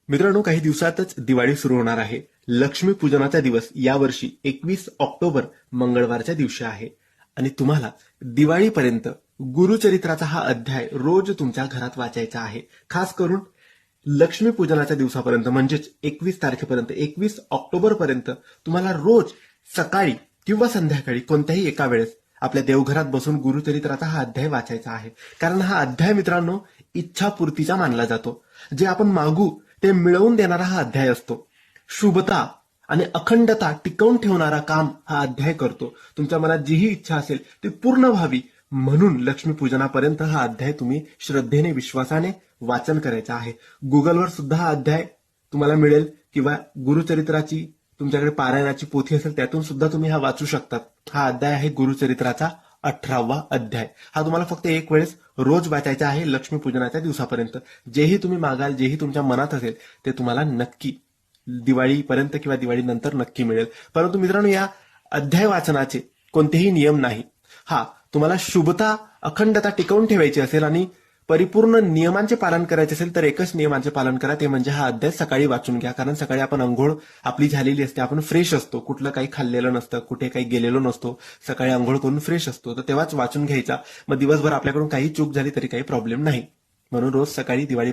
मित्रांनो, काही दिवसातच दिवाळी सुरू होणार आहे. लक्ष्मी पूजनाचा दिवस यावर्षी 21 ऑक्टोबर मंगळवारच्या दिवशी आहे आणि तुम्हाला दिवाळीपर्यंत गुरुचरित्राचा हा अध्याय रोज तुमच्या घरात वाचायचा आहे. खास करून लक्ष्मी पूजनाच्या दिवसापर्यंत म्हणजेच 21 तारखेपर्यंत, 21 ऑक्टोबर पर्यंत तुम्हाला रोज सकाळी किंवा संध्याकाळी कोणत्याही एका वेळेस आपल्या देवघरात बसून गुरुचरित्राचा हा अध्याय वाचायचा आहे. कारण हा अध्याय मित्रांनो इच्छापूर्तीचा मानला जातो. जे आपण मागू ते मिळवून देणारा हा अध्याय असतो. शुभता आणि अखंडता टिकवून ठेवणारा काम हा अध्याय करतो. तुमच्या मनात जीही इच्छा असेल ती पूर्ण व्हावी म्हणून लक्ष्मीपूजनापर्यंत हा अध्याय तुम्ही श्रद्धेने, विश्वासाने वाचन करायचा आहे. गुगलवर सुद्धा हा अध्याय तुम्हाला मिळेल किंवा गुरुचरित्राची तुमच्याकडे पारायणाची पोथी असेल त्यातून सुद्धा तुम्ही हा वाचू शकतात. हा अध्याय आहे गुरुचरित्राचा 18वा अध्याय. हा तुम्हाला फक्त एक वेळेस रोज वाचायचा आहे लक्ष्मीपूजनाच्या दिवसापर्यंत. जेही तुम्ही मागाल, जेही तुमच्या मनात असेल ते तुम्हाला नक्की दिवाळीपर्यंत किंवा दिवाळीनंतर नक्की मिळेल. परंतु मित्रांनो, या अध्याय वाचनाचे कोणतेही नियम नाही. हा तुम्हाला शुभता, अखंडता टिकवून ठेवायची असेल आणि परिपूर्ण नियमांचे पालन करायचे असेल तर एकच नियमांचे पालन करा, ते म्हणजे हा अध्याय सकाळी वाचून घ्या. कारण सकाळी आपण अंघोळ आपली झालेली असते, आपण फ्रेश असतो, कुठलं काही खाल्लेलं नसतं, कुठे काही गेलेलो नसतो, सकाळी अंघोळ करून फ्रेश असतो, तर तेव्हाच वाचून घ्यायचा. मग दिवसभर आपल्याकडून काही चूक झाली तरी काही प्रॉब्लेम नाही. म्हणून रोज सकाळी दिवाळी